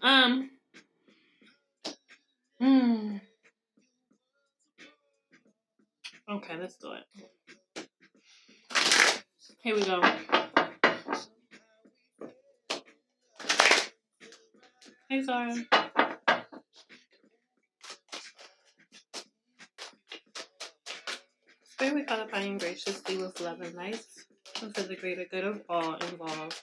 Um. Okay, let's do it. Here we go. Hey, Zara. Spirit, we call upon you graciously with love and light, and for the greater good of all involved.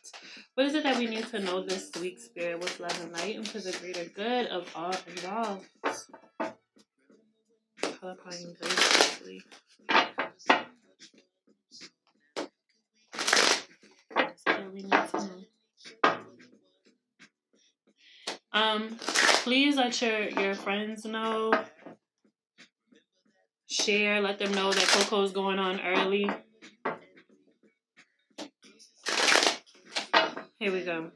What is it that we need to know this week, Spirit, with love and light, and for the greater good of all involved? Call upon you graciously. So we need to know. Please let your friends know. Share, let them know that Coco's going on early. Here we go.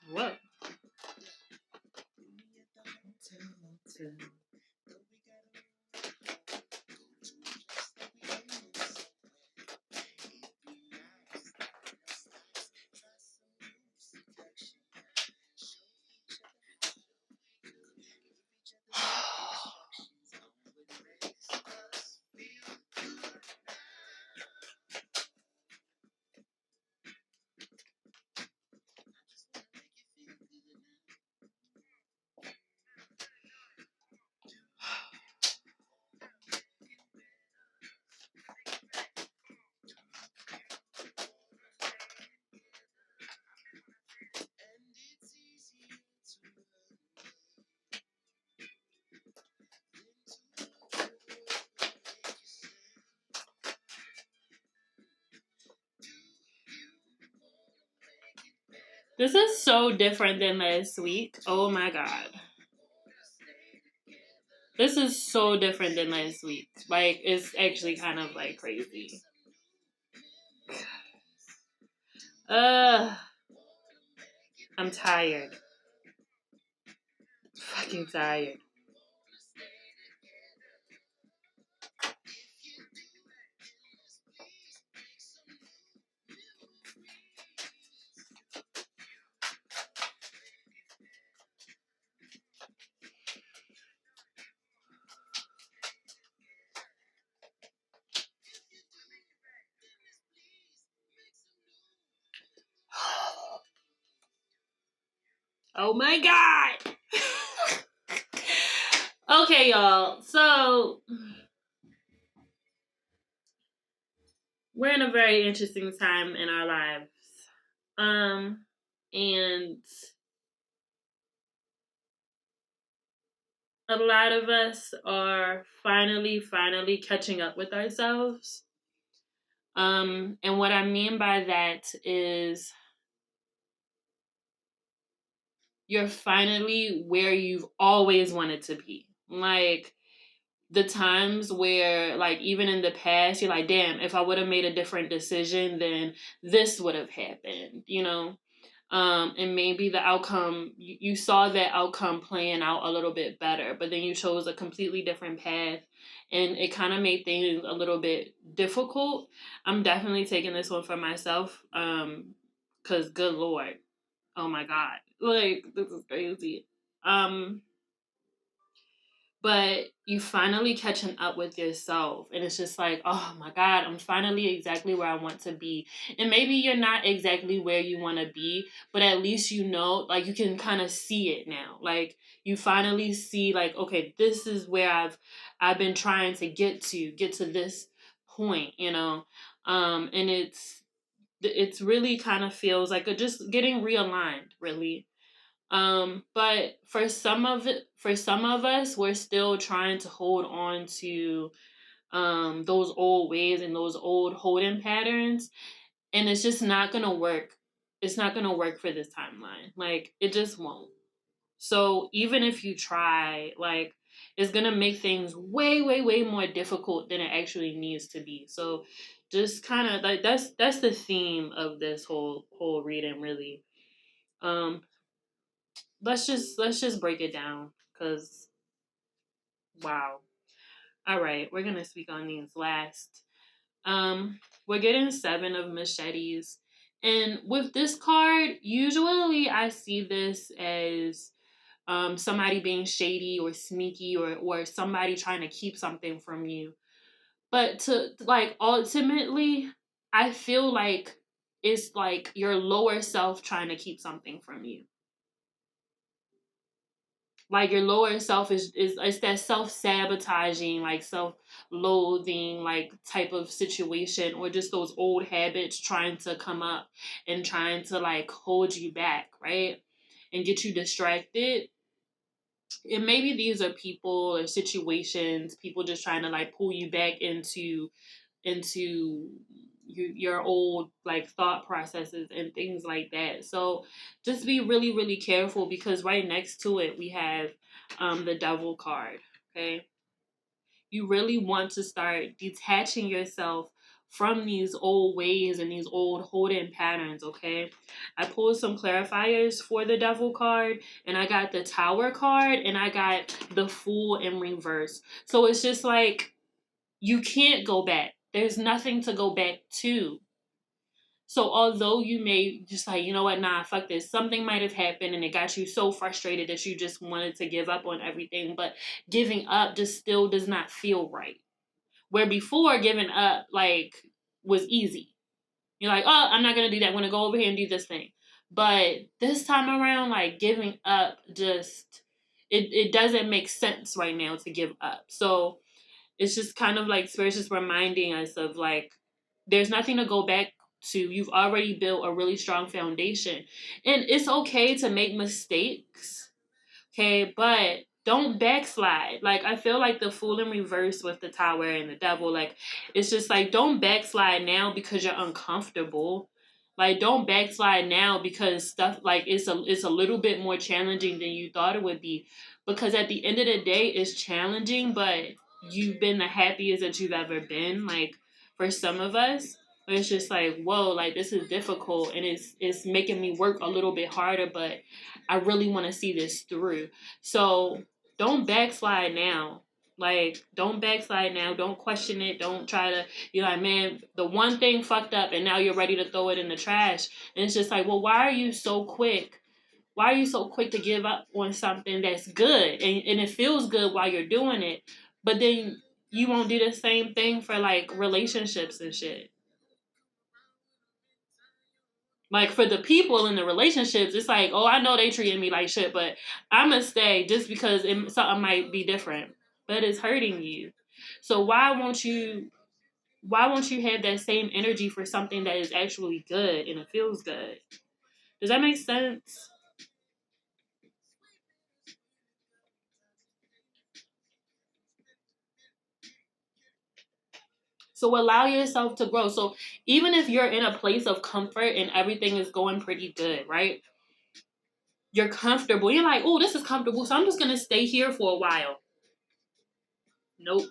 Whoa. This is so different than last week. Oh my god. This is so different than last week. Like, it's actually kind of like crazy. I'm tired. Fucking tired. Oh my god. Okay, y'all. So we're in a very interesting time in our lives. And a lot of us are finally catching up with ourselves. And what I mean by that is you're finally where you've always wanted to be. Like, the times where, like, even in the past, you're like, damn, if I would have made a different decision, then this would have happened, you know? And maybe the outcome, you saw that outcome playing out a little bit better, but then you chose a completely different path, and it kind of made things a little bit difficult. I'm definitely taking this one for myself, because good Lord, oh my God, like, this is crazy. But you finally catching up with yourself, and it's just like, oh my god, I'm finally exactly where I want to be. And maybe you're not exactly where you want to be, but at least you know, like, you can kind of see it now. Like, you finally see, like, okay, this is where I've been trying to get to this point, you know. And it's really kind of feels like just getting realigned, really. But for some of us, we're still trying to hold on to those old ways and those old holding patterns, and it's just not gonna work. it's not going to work for this timeline. Like, it just won't. So even if you try, like, it's going to make things way, way, way more difficult than it actually needs to be. So just kind of like, that's the theme of this whole reading, really. Um, let's just break it down, because wow. All right, we're gonna speak on these last. We're getting 7 of machetes. And with this card, usually I see this as somebody being shady or sneaky, or somebody trying to keep something from you. But to, like, ultimately, I feel like it's like your lower self trying to keep something from you. Like, your lower self is it's that self-sabotaging, like self-loathing, like, type of situation, or just those old habits trying to come up and trying to, like, hold you back, right? And get you distracted. And maybe these are people or situations, people just trying to, like, pull you back into your old, like, thought processes and things like that. So just be really, really careful, because right next to it we have the devil card. Okay, you really want to start detaching yourself from these old ways and these old holding patterns. Okay, I pulled some clarifiers for the devil card, and I got the tower card, and I got the fool in reverse. So it's just like, you can't go back. There's nothing to go back to. So although you may just like, you know what, nah, fuck this. Something might have happened and it got you so frustrated that you just wanted to give up on everything. But giving up just still does not feel right. Where before, giving up, like, was easy. You're like, oh, I'm not going to do that. I'm going to go over here and do this thing. But this time around, like, giving up just, it doesn't make sense right now to give up. So it's just kind of like Spirit's just reminding us of, like, there's nothing to go back to. You've already built a really strong foundation. And it's okay to make mistakes. Okay, but don't backslide. Like, I feel like the fool in reverse with the tower and the devil, like, it's just like, don't backslide now because you're uncomfortable. Like, don't backslide now because stuff, like, it's a little bit more challenging than you thought it would be. Because at the end of the day, it's challenging, but you've been the happiest that you've ever been. Like, for some of us, it's just like, whoa, like, this is difficult, and it's making me work a little bit harder, but I really want to see this through. So don't backslide now. Like, don't backslide now. Don't question it. Don't try to, you're like, man, the one thing fucked up and now you're ready to throw it in the trash. And it's just like, well, why are you so quick? Why are you so quick to give up on something that's good? And it feels good while you're doing it. But then you won't do the same thing for, like, relationships and shit. Like, for the people in the relationships, it's like, oh, I know they treating me like shit, but I'm gonna stay just because something might be different, but it's hurting you. So why won't you have that same energy for something that is actually good and it feels good? Does that make sense? So allow yourself to grow. So even if you're in a place of comfort and everything is going pretty good, right? You're comfortable. You're like, oh, this is comfortable, so I'm just gonna stay here for a while. Nope.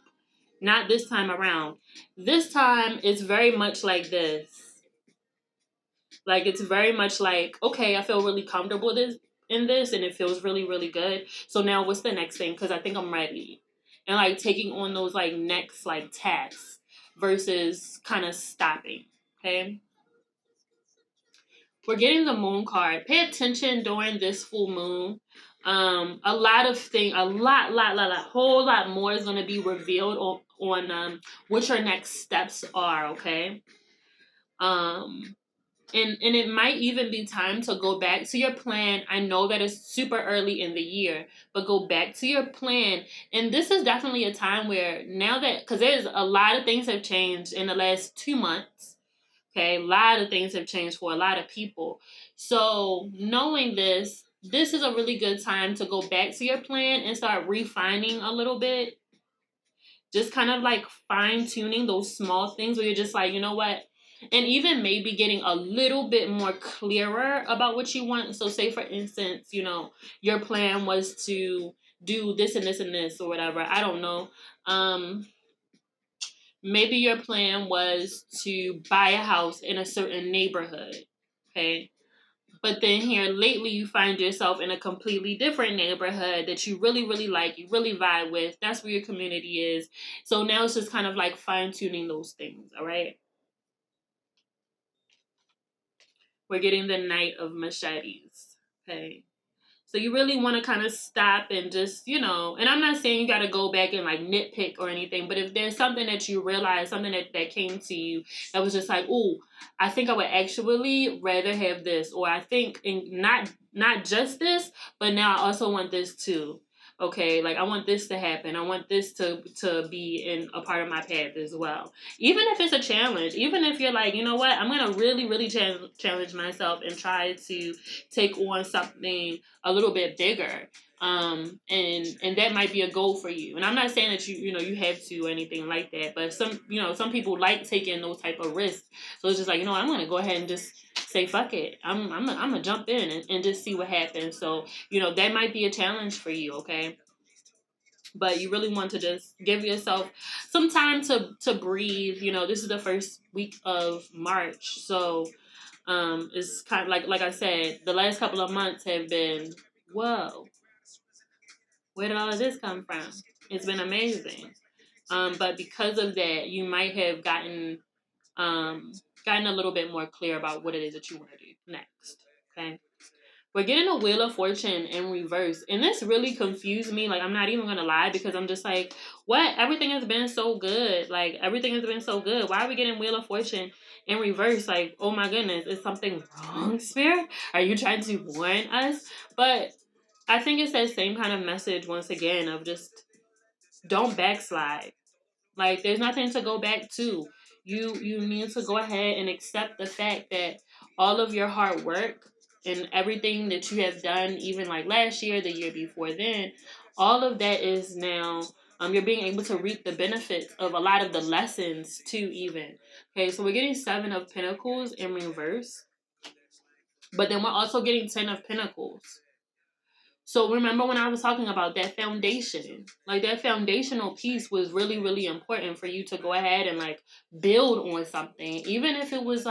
Not this time around. This time it's very much like this. Like, it's very much like, okay, I feel really comfortable in this, and it feels really, really good. So now what's the next thing? Because I think I'm ready. And, like, taking on those, like, next, like, tasks versus kind of stopping. Okay? We're getting the moon card. Pay attention during this full moon. A lot of things, whole lot more is going to be revealed on what your next steps are. Okay. Um, and it might even be time to go back to your plan. I know that it's super early in the year, but go back to your plan. And this is definitely a time where, now that, because there's a lot of things have changed in the last 2 months. Okay, a lot of things have changed for a lot of people. So knowing this is a really good time to go back to your plan and start refining a little bit. Just kind of like fine tuning those small things where you're just like, you know what? And even maybe getting a little bit more clearer about what you want. So say for instance, your plan was to do this and this and this or whatever. I don't know. Maybe your plan was to buy a house in a certain neighborhood. Okay. But then here lately you find yourself in a completely different neighborhood that you really, really like, you really vibe with. That's where your community is. So now it's just kind of like fine tuning those things. All right. We're getting the Knight of Machetes. Okay. So you really want to kind of stop and just, and I'm not saying you got to go back and like nitpick or anything, but if there's something that you realize, something that came to you that was just like, oh, I think I would actually rather have this, or I think not just this, but now I also want this too. Okay, like I want this to happen. I want this to be in a part of my path as well. Even if it's a challenge, even if you're like, you know what, I'm gonna really, really challenge myself and try to take on something a little bit bigger. And that might be a goal for you. And I'm not saying that you have to or anything like that, but some people like taking those type of risks. So it's just like, I'm gonna go ahead and just say fuck it. I'm gonna jump in and just see what happens. So that might be a challenge for you. Okay. But you really want to just give yourself some time to breathe. This is the first week of March, so it's kind of like I said, the last couple of months have been, whoa, where did all of this come from? It's been amazing. But because of that, you might have gotten a little bit more clear about what it is that you want to do next. Okay. We're getting a Wheel of Fortune in reverse. And this really confused me. Like, I'm not even going to lie, because I'm just like, what? Everything has been so good. Like, everything has been so good. Why are we getting Wheel of Fortune in reverse? Like, oh my goodness, is something wrong, Spirit? Are you trying to warn us? But I think it's that same kind of message once again of just don't backslide. Like, there's nothing to go back to. You need to go ahead and accept the fact that all of your hard work and everything that you have done, even like last year, the year before then, all of that is now you're being able to reap the benefits of a lot of the lessons too, even. Okay, so we're getting 7 of Pentacles in reverse, but then we're also getting 10 of Pentacles. So remember when I was talking about that foundation, like that foundational piece was really, really important for you to go ahead and like build on something, even if it was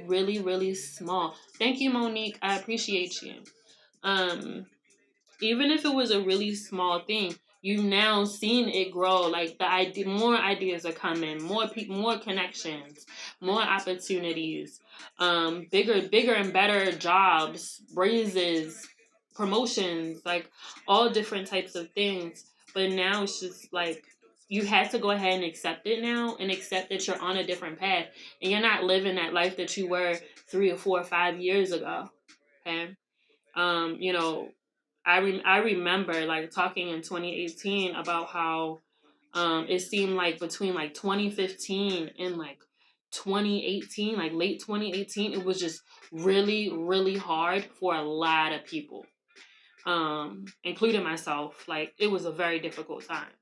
really, really small. Thank you, Monique. I appreciate you. Um, Even if it was a really small thing, you've now seen it grow. Like more ideas are coming, more people, more connections, more opportunities, bigger and better jobs, raises, promotions, like all different types of things. But now it's just like you have to go ahead and accept it now, and accept that you're on a different path and you're not living that life that you were 3 or 4 or 5 years ago. Okay. You know, I remember like talking in 2018 about how it seemed like between like 2015 and like 2018, like late 2018, it was just really, really hard for a lot of people, including myself. Like, it was a very difficult time.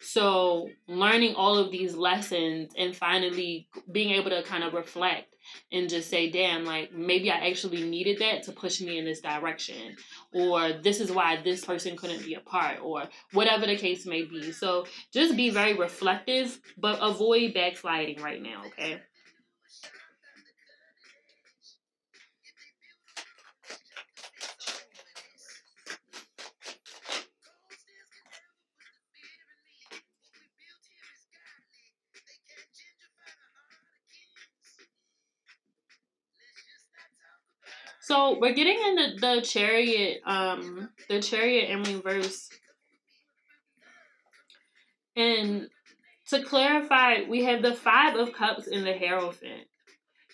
So learning all of these lessons and finally being able to kind of reflect and just say, damn, like maybe I actually needed that to push me in this direction, or this is why this person couldn't be a part, or whatever the case may be. So just be very reflective, but avoid backsliding right now. Okay. So we're getting into the chariot in reverse. And to clarify, we have the 5 of Cups in the Hierophant.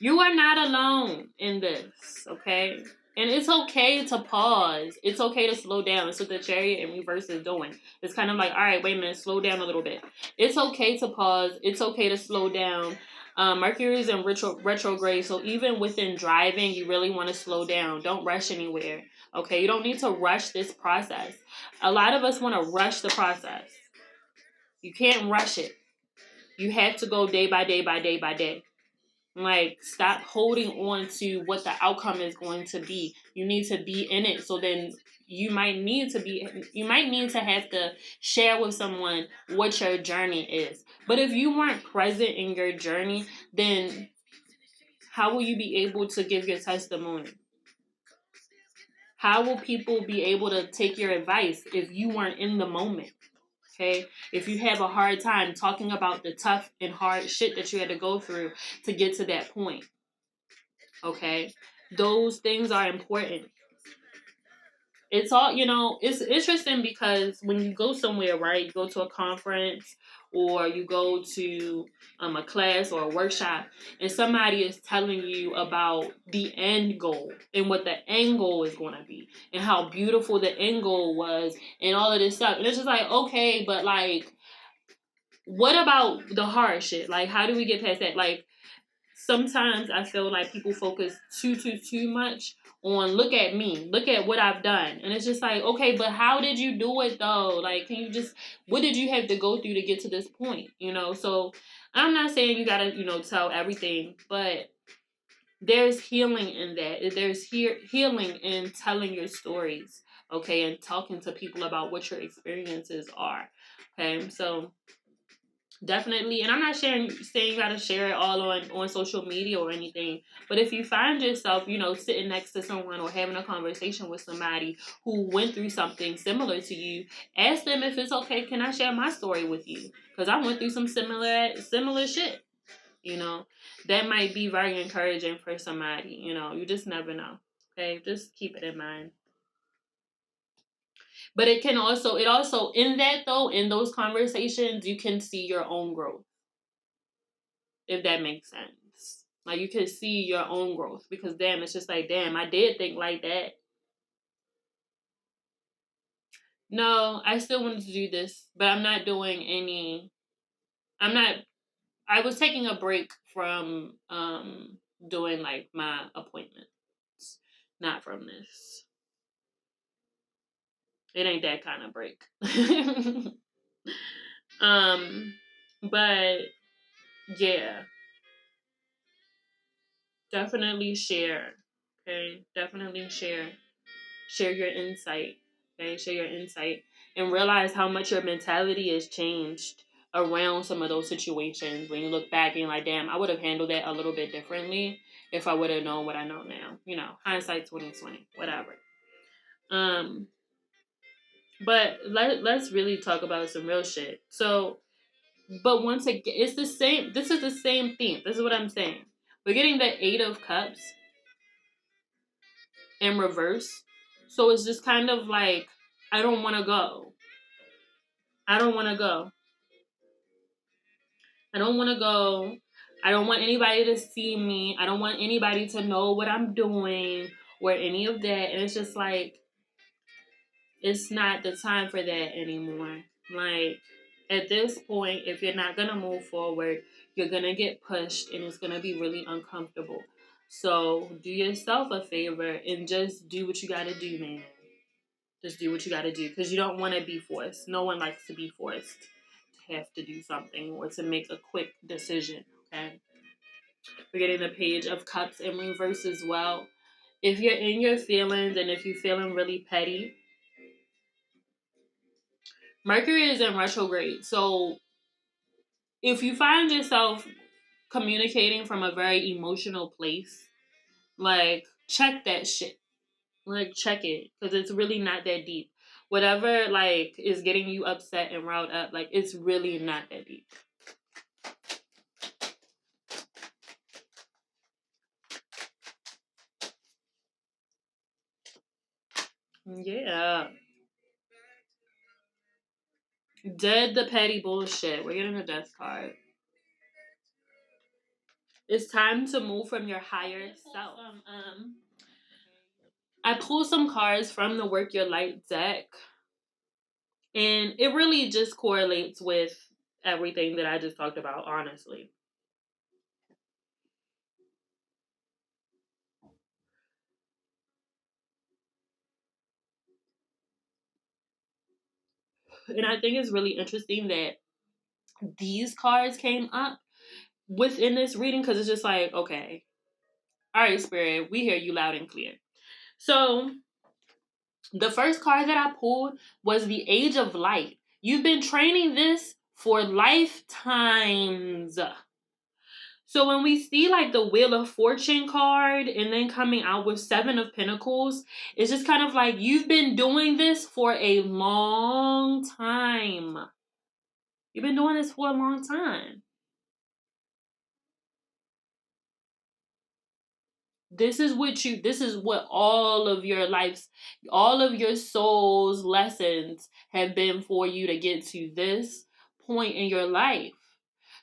You are not alone in this, okay? And it's okay to pause. It's okay to slow down. That's what the Chariot in reverse is doing. It's kind of like, all right, wait a minute, slow down a little bit. It's okay to pause. It's okay to slow down. Mercury is in retrograde, so even within driving, you really want to slow down. Don't rush anywhere, okay? You don't need to rush this process. A lot of us want to rush the process. You can't rush it. You have to go day by day by day by day. Like, stop holding on to what the outcome is going to be. You need to be in it. So then you might need to have to share with someone what your journey is. But if you weren't present in your journey, then how will you be able to give your testimony? How will people be able to take your advice if you weren't in the moment? Okay? If you have a hard time talking about the tough and hard shit that you had to go through to get to that point. Okay? Those things are important. It's all, it's interesting because when you go somewhere, right? You go to a conference or you go to a class or a workshop, and somebody is telling you about the end goal and what the end goal is going to be and how beautiful the end goal was and all of this stuff. And it's just like, okay, but like, what about the hard shit? Like, how do we get past that? Like, sometimes I feel like people focus too much on look at me, look at what I've done. And it's just like, okay, but how did you do it though? Like, can you just, what did you have to go through to get to this point? So I'm not saying you gotta, tell everything, but there's healing in that. There's healing in telling your stories, okay, and talking to people about what your experiences are. Okay, so definitely, and I'm not saying you gotta share it all on social media or anything, but if you find yourself, sitting next to someone or having a conversation with somebody who went through something similar to you, ask them if it's okay, can I share my story with you? Because I went through some similar shit. That might be very encouraging for somebody. You just never know. Okay, just keep it in mind. But it also, in that though, in those conversations, you can see your own growth, if that makes sense. Like, you can see your own growth because, damn, it's just like, damn, I did think like that. No, I still wanted to do this, but I'm not doing any. I'm not. I was taking a break from doing like my appointments, not from this. It ain't that kind of break. But yeah, definitely share. Okay, definitely share. Share your insight. Okay, share your insight and realize how much your mentality has changed around some of those situations. When you look back and you're like, damn, I would have handled that a little bit differently if I would have known what I know now. Hindsight 2020, whatever. But let's really talk about some real shit. So, but once again, it's the same. This is the same theme. This is what I'm saying. We're getting the Eight of Cups in reverse. So it's just kind of like, I don't want to go. I don't want to go. I don't want to go. I don't want anybody to see me. I don't want anybody to know what I'm doing or any of that. And it's just like, it's not the time for that anymore. Like, at this point, if you're not going to move forward, you're going to get pushed and it's going to be really uncomfortable. So do yourself a favor and just do what you got to do, man. Just do what you got to do because you don't want to be forced. No one likes to be forced to have to do something or to make a quick decision. Okay. We're getting the Page of Cups in reverse as well. If you're in your feelings and if you're feeling really petty, Mercury is in retrograde. So if you find yourself communicating from a very emotional place, like, check that shit. Like, check it. Because it's really not that deep. Whatever, like, is getting you upset and riled up, like, it's really not that deep. Yeah. Dead the petty bullshit. We're getting a Death card. It's time to move from your higher self. I pulled some cards from the Work Your Light deck. And it really just correlates with everything that I just talked about, honestly. And I think it's really interesting that these cards came up within this reading, because it's just like, okay, all right, Spirit, we hear you loud and clear. So the first card that I pulled was the Age of Light. You've been training this for lifetimes. So when we see like the Wheel of Fortune card and then coming out with Seven of Pentacles, it's just kind of like you've been doing this for a long time. You've been doing this for a long time. This is what all of your life's, all of your soul's lessons have been for you to get to this point in your life.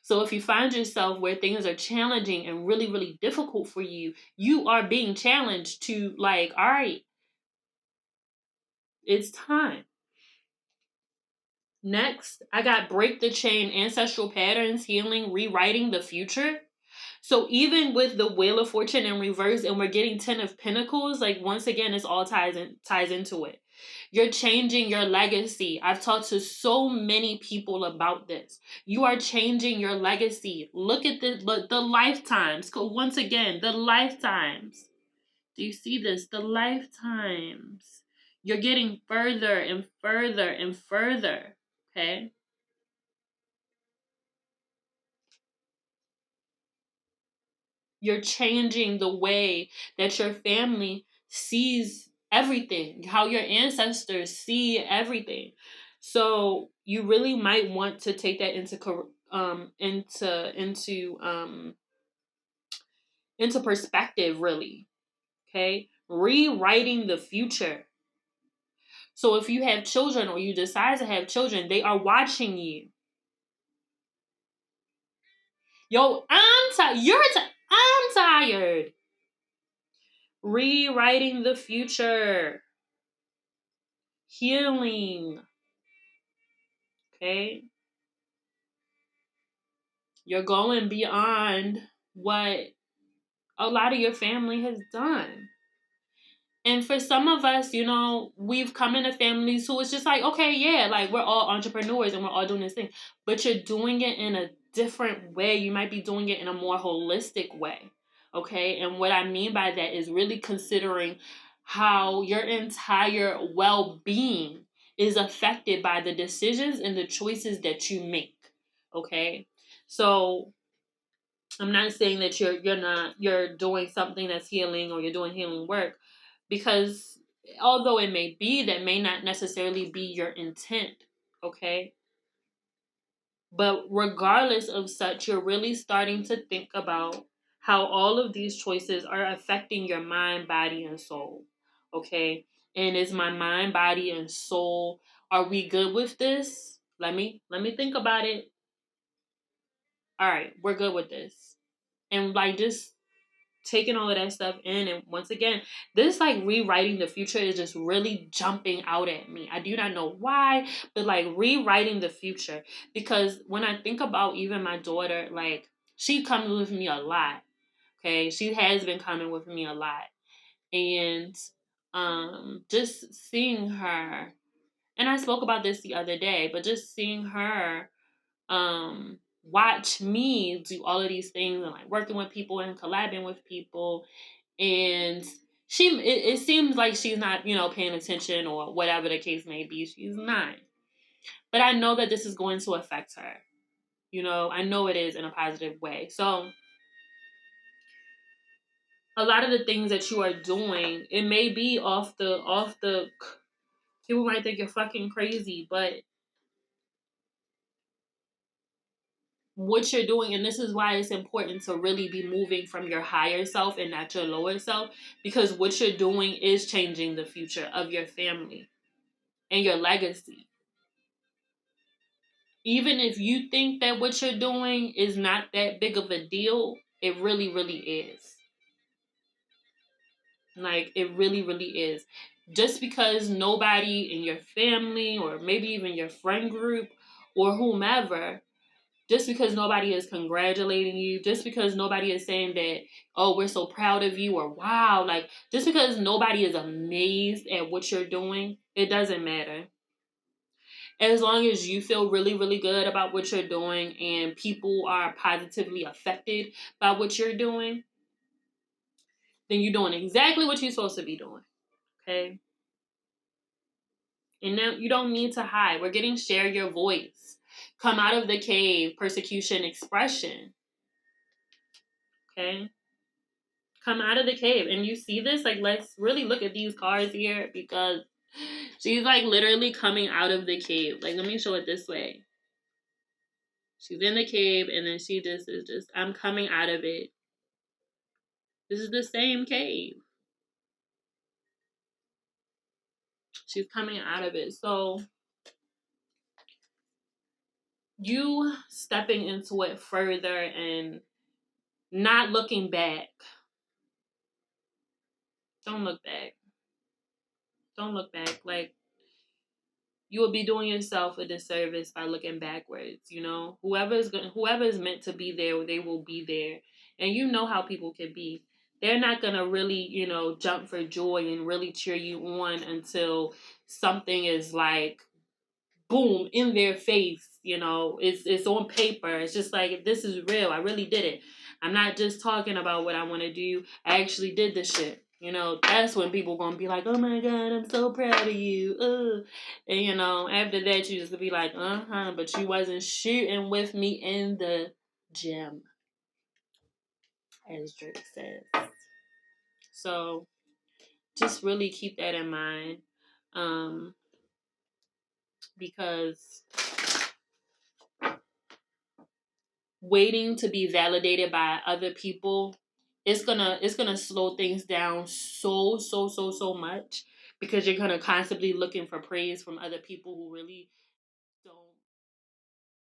So if you find yourself where things are challenging and really, really difficult for you, you are being challenged to like, all right, it's time. Next, I got Break the Chain, Ancestral Patterns, Healing, Rewriting the Future. So even with the Wheel of Fortune in reverse and we're getting Ten of Pentacles, like once again, it's all ties into it. You're changing your legacy. I've talked to so many people about this. You are changing your legacy. Look at the lifetimes. Once again, the lifetimes. Do you see this? The lifetimes. You're getting further and further and further. Okay? You're changing the way that your family sees everything, how your ancestors see everything. So you really might want to take that into perspective, really. Okay? Rewriting the future. So if you have children or you decide to have children, they are watching you. Yo, I'm tired. I'm tired. Rewriting the future. Healing. Okay? You're going beyond what a lot of your family has done. And for some of us, we've come into families who it's just like, okay, yeah, like we're all entrepreneurs and we're all doing this thing, but you're doing it in a different way. You might be doing it in a more holistic way. Okay. And what I mean by that is really considering how your entire well being is affected by the decisions and the choices that you make. Okay. So I'm not saying that you're doing something that's healing or you're doing healing work, because although it may be, that may not necessarily be your intent, okay? But regardless of such, you're really starting to think about how all of these choices are affecting your mind, body, and soul, okay? And is my mind, body, and soul, are we good with this? Let me think about it. All right, we're good with this. And like just taking all of that stuff in, and once again, this like rewriting the future is just really jumping out at me. I do not know why, but like rewriting the future, because when I think about even my daughter, like she comes with me a lot. Okay, she has been coming with me a lot, and just seeing her, and I spoke about this the other day, but just seeing her watch me do all of these things and like working with people and collabing with people, and it seems like she's not paying attention or whatever the case may be. She's not, but I know that this is going to affect her. I know it is in a positive way. So a lot of the things that you are doing, it may be off the people might think you're fucking crazy, but what you're doing, and this is why it's important to really be moving from your higher self and not your lower self, because what you're doing is changing the future of your family and your legacy. Even if you think that what you're doing is not that big of a deal, it really, really is. Like, it really, really is. Just because nobody in your family or maybe even your friend group or whomever, just because nobody is congratulating you, just because nobody is saying that, oh, we're so proud of you, or wow, like, just because nobody is amazed at what you're doing, it doesn't matter. As long as you feel really, really good about what you're doing and people are positively affected by what you're doing, then you're doing exactly what you're supposed to be doing. Okay? And now you don't need to hide. We're getting share your voice. Come out of the cave, persecution, expression. Okay? Come out of the cave. And you see this? Like, let's really look at these cards here because she's like literally coming out of the cave. Like, let me show it this way. She's in the cave and then she just is just, I'm coming out of it. This is the same cave. She's coming out of it. So you stepping into it further and not looking back. Don't look back. Don't look back. Like, you will be doing yourself a disservice by looking backwards. You know, whoever is meant to be there, they will be there. And you know how people can be. They're not gonna really, jump for joy and really cheer you on until something is like boom in their face. It's on paper. It's just like, this is real. I really did it. I'm not just talking about what I want to do. I actually did this shit. That's when people gonna be like, oh my god, I'm so proud of you. And after that you just be like, but you wasn't shooting with me in the gym, as Drake says. So just really keep that in mind. Because waiting to be validated by other people, it's gonna slow things down so much, because you're gonna constantly looking for praise from other people who really